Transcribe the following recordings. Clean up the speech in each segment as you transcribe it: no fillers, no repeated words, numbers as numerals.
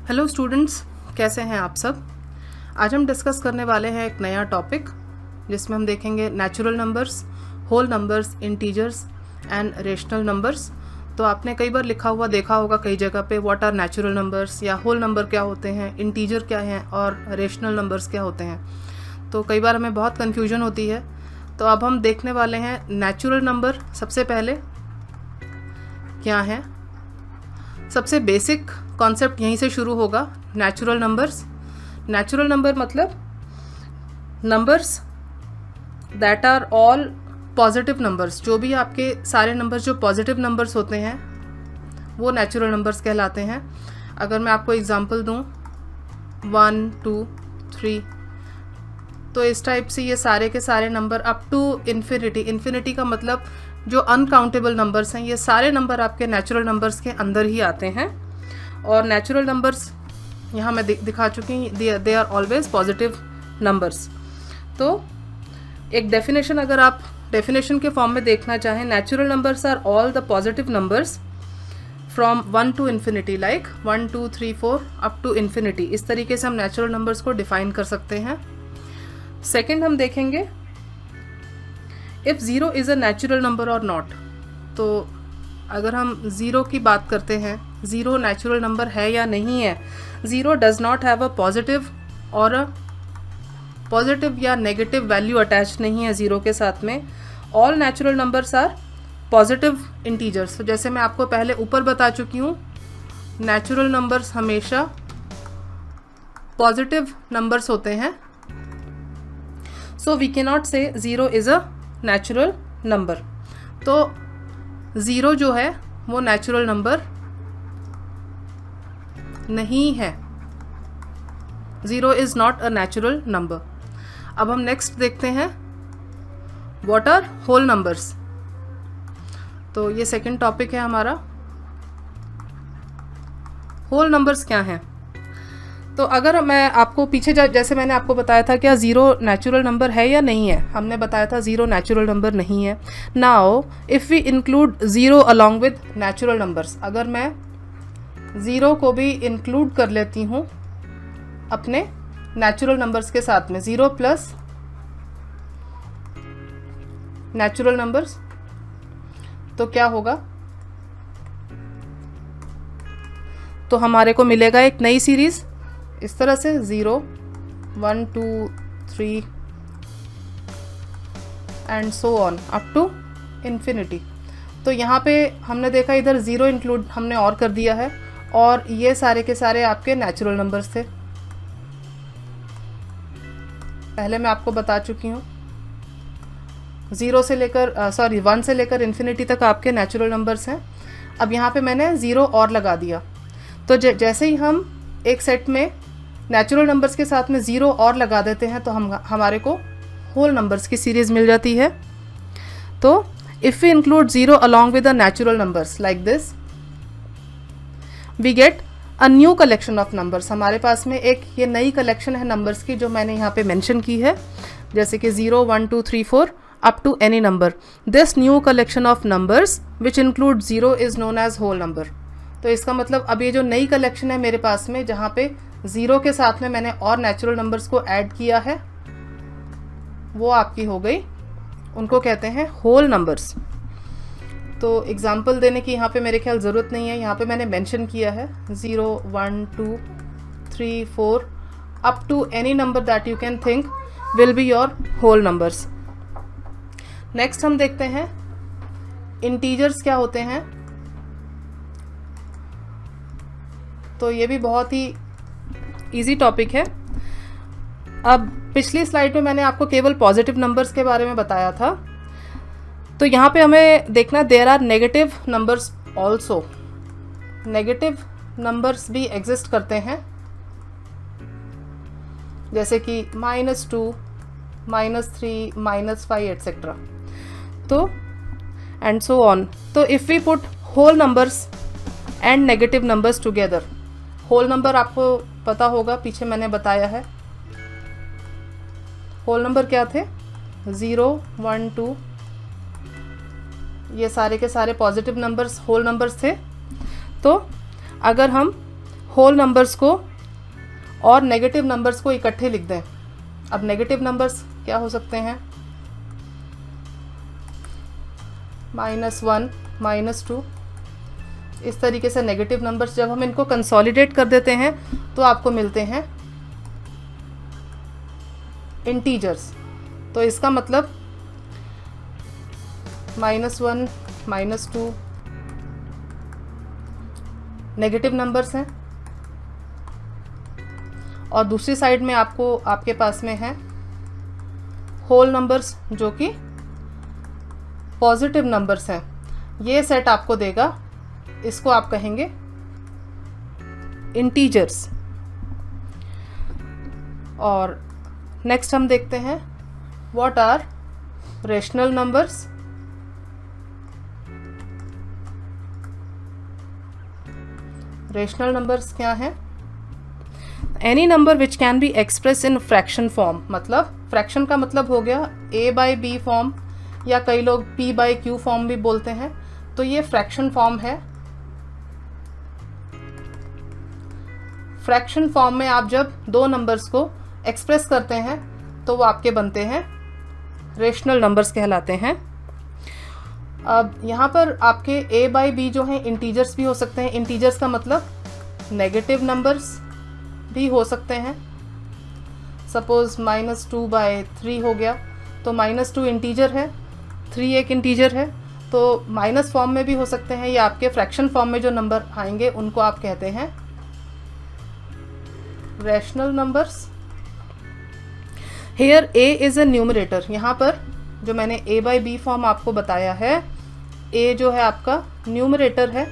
Hello students, कैसे हैं आप सब। आज हम डिस्कस करने वाले हैं एक नया टॉपिक जिसमें हम देखेंगे natural numbers, whole numbers, integers and rational numbers. तो आपने कई बार लिखा हुआ देखा होगा कई जगह पे व्हाट आर नेचुरल नंबर्स, या होल नंबर क्या होते हैं, इंटीजर क्या हैं और रेशनल नंबर्स क्या होते हैं। तो कई बार हमें बहुत कन्फ्यूजन होती है। तो अब हम देखने वाले हैं नेचुरल नंबर सबसे पहले क्या है। सबसे बेसिक कॉन्सेप्ट यहीं से शुरू होगा। नेचुरल नंबर्स, नेचुरल नंबर मतलब numbers that are all positive numbers. जो भी आपके सारे नंबर्स जो पॉजिटिव नंबर्स होते हैं वो नेचुरल नंबर्स कहलाते हैं। अगर मैं आपको एग्जांपल दूं 1, 2, 3, तो इस टाइप से ये सारे के सारे number up to infinity, infinity का मतलब जो अनकाउंटेबल नंबर्स हैं, ये सारे नंबर आपके नेचुरल नंबर्स के अंदर ही आते हैं। और नेचुरल नंबर्स यहाँ मैं दिखा चुकी हूँ, they are always positive numbers. तो एक डेफिनेशन अगर आप डेफिनेशन के फॉर्म में देखना चाहें, natural numbers are all the positive numbers from 1 to infinity, like 1, 2, 3, 4 up to infinity. इस तरीके से हम नेचुरल नंबर्स को डिफाइन कर सकते हैं। सेकेंड हम देखेंगे if zero is a natural number और नॉट। तो अगर हम ज़ीरो की बात करते हैं, ज़ीरो नेचुरल नंबर है या नहीं है। Zero does not have a positive और अ पॉजिटिव या नेगेटिव वैल्यू अटैच नहीं है ज़ीरो के साथ में। All natural numbers are positive integers. तो जैसे मैं आपको पहले ऊपर बता चुकी हूँ, नेचुरल नंबर्स हमेशा पॉजिटिव नंबर्स होते हैं। So we can not say zero is a natural number. तो ज़ीरो जो है वो नेचुरल नंबर नहीं है। Zero is not a natural number. अब हम नेक्स्ट देखते हैं व्हाट आर होल नंबर्स। तो ये सेकंड टॉपिक है हमारा। होल नंबर्स क्या हैं। तो अगर मैं आपको पीछे जैसे मैंने आपको बताया था क्या ज़ीरो नेचुरल नंबर है या नहीं है, हमने बताया था ज़ीरो नेचुरल नंबर नहीं है। Now if we include zero along with natural numbers, अगर मैं ज़ीरो को भी इंक्लूड कर लेती हूँ अपने नेचुरल नंबर्स के साथ में, ज़ीरो प्लस नेचुरल नंबर्स, तो क्या होगा। तो हमारे को मिलेगा एक नई सीरीज़ इस तरह से 0, 1, 2, 3 and so on up to infinity. तो यहाँ पे हमने देखा इधर ज़ीरो इंक्लूड हमने और कर दिया है, और ये सारे के सारे आपके नेचुरल नंबर्स थे। पहले मैं आपको बता चुकी हूँ 1 से लेकर इन्फिनिटी तक आपके नेचुरल नंबर्स हैं। अब यहाँ पे मैंने ज़ीरो और लगा दिया। तो जैसे ही हम एक सेट में नेचुरल नंबर्स के साथ में ज़ीरो और लगा देते हैं तो हमारे को होल नंबर्स की सीरीज़ मिल जाती है। तो if we include zero along with the natural numbers like this, we get a new collection of numbers. हमारे पास में एक ये नई कलेक्शन है नंबर्स की जो मैंने यहाँ पे मेंशन की है, जैसे कि 0, 1, 2, 3, 4 up to any number. This new collection of numbers which include zero is known as whole number. तो इसका मतलब अब ये जो नई कलेक्शन है मेरे पास में, जहाँ पे ज़ीरो के साथ में मैंने और नेचुरल नंबर्स को ऐड किया है, वो आपकी हो गई, उनको कहते हैं होल नंबर्स। तो एग्जांपल देने की यहाँ पे मेरे ख्याल ज़रूरत नहीं है, यहाँ पे मैंने मेंशन किया है 0, 1, 2, 3, 4 up to any number that you can think will be your whole numbers. Next हम देखते हैं इंटीजर्स क्या होते हैं। तो ये भी बहुत ही इजी टॉपिक है। अब पिछली स्लाइड में मैंने आपको केवल पॉजिटिव नंबर्स के बारे में बताया था, तो यहाँ पे हमें देखना there are negative numbers also. Negative numbers भी एग्जिस्ट करते हैं, जैसे कि -2, -3, -5 एट्सेट्रा, तो एंड सो ऑन। तो if we put whole numbers and negative numbers together, whole number आपको पता होगा, पीछे मैंने बताया है होल नंबर क्या थे, 0, 1, 2, ये सारे के सारे पॉजिटिव नंबर्स होल नंबर्स थे। तो अगर हम होल नंबर्स को और नेगेटिव नंबर्स को इकट्ठे लिख दें। अब नेगेटिव नंबर्स क्या हो सकते हैं? -1, -2, इस तरीके से नेगेटिव नंबर्स जब हम इनको कंसोलिडेट कर देते हैं तो आपको मिलते हैं इंटीजर्स। तो इसका मतलब -1, -2 नेगेटिव नंबर्स हैं, और दूसरी साइड में आपके पास में है होल नंबर्स जो कि पॉजिटिव नंबर्स हैं। ये सेट आपको देगा, इसको आप कहेंगे इंटीजर्स। और नेक्स्ट हम देखते हैं what are rational numbers. Rational numbers क्या हैं? Any number which can be express in fraction form, मतलब फ्रैक्शन का मतलब हो गया a/b फॉर्म, या कई लोग p/q फॉर्म भी बोलते हैं। तो ये फ्रैक्शन फॉर्म है। फ्रैक्शन फॉर्म में आप जब दो नंबर्स को एक्सप्रेस करते हैं तो वो आपके बनते हैं रेशनल नंबर्स कहलाते हैं। अब यहाँ पर आपके a/b जो हैं इंटीजर्स भी हो सकते हैं। इंटीजर्स का मतलब नेगेटिव नंबर्स भी हो सकते हैं। सपोज -2/3 हो गया, तो -2 इंटीजर है, 3 एक इंटीजर है, तो माइनस फॉर्म में भी हो सकते हैं, या आपके फ्रैक्शन फॉर्म में जो नंबर आएंगे उनको आप कहते हैं rational numbers. Here a is a numerator. यहाँ पर जो मैंने a/b फॉर्म आपको बताया है, a जो है आपका न्यूमरेटर है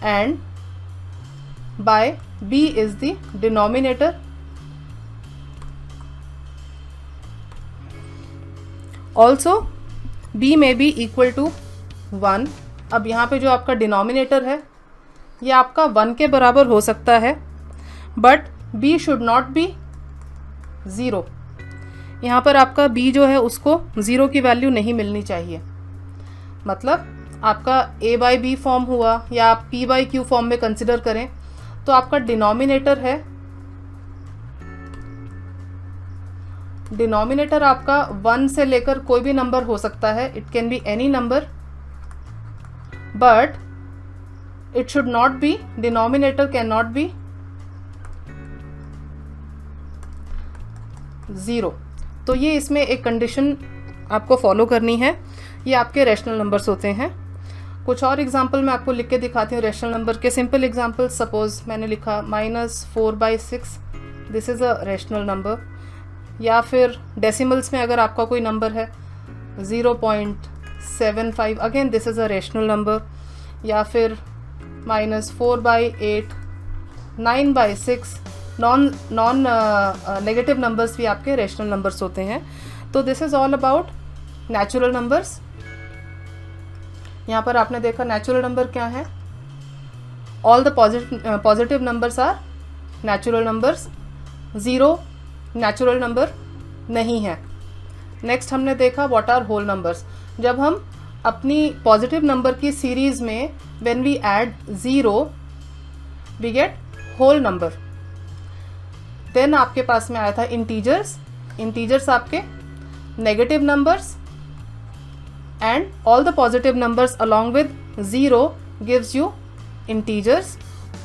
and by b is the denominator। also b may be equal to 1। अब यहाँ पे जो आपका डिनोमिनेटर है ये आपका 1 के बराबर हो सकता है, but b should not be 0। यहाँ पर आपका b जो है उसको 0 की वैल्यू नहीं मिलनी चाहिए। मतलब आपका a/b फॉर्म हुआ, या आप p/q फॉर्म में कंसिडर करें तो आपका डिनोमिनेटर है, डिनोमिनेटर आपका 1 से लेकर कोई भी नंबर हो सकता है, it can be any number, but it should not be, denominator can not be 0। तो ये इसमें एक कंडीशन आपको फॉलो करनी है। ये आपके रैशनल नंबर्स होते हैं। कुछ और एग्जाम्पल मैं आपको लिख के दिखाती हूँ रैशनल नंबर के। सिंपल एग्जाम्पल, सपोज मैंने लिखा -4/6, this is a rational number. या फिर डेसिमल्स में अगर आपका कोई नंबर है 0.75, again this is a rational number. या फिर -4/8, 9/6, नॉन नेगेटिव नंबर्स भी आपके रैशनल नंबर्स होते हैं। तो this is all about natural numbers. यहाँ पर आपने देखा नेचुरल नंबर क्या है, all the positive numbers are natural numbers, 0 natural number नहीं है। नेक्स्ट हमने देखा व्हाट आर होल नंबर्स। जब हम अपनी पॉजिटिव नंबर की सीरीज में when we add 0 we get whole number. Then आपके पास में आया था इंटीजर्स। इंटीजर्स आपके negative numbers and all the positive numbers along with 0 gives you integers।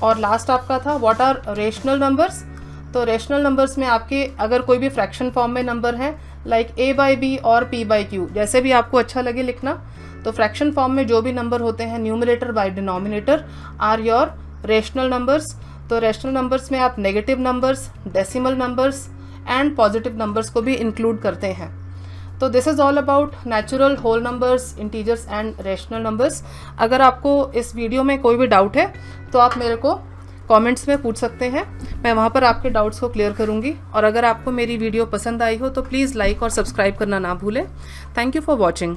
और लास्ट आपका था what are rational numbers। तो रेशनल नंबर्स में आपके अगर कोई भी फ्रैक्शन फॉर्म में नंबर है लाइक a/b और p/q, जैसे भी आपको अच्छा लगे लिखना, तो फ्रैक्शन फॉर्म में जो भी नंबर होते हैं numerator by denominator are your rational numbers. तो रेशनल नंबर्स में आप negative numbers, decimal numbers and positive numbers को भी इंक्लूड करते हैं। तो this is all about natural, whole numbers, integers and rational numbers. अगर आपको इस वीडियो में कोई भी डाउट है तो आप मेरे को कमेंट्स में पूछ सकते हैं, मैं वहाँ पर आपके डाउट्स को क्लियर करूँगी। और अगर आपको मेरी वीडियो पसंद आई हो तो प्लीज़ लाइक और सब्सक्राइब करना ना भूलें। Thank you for watching.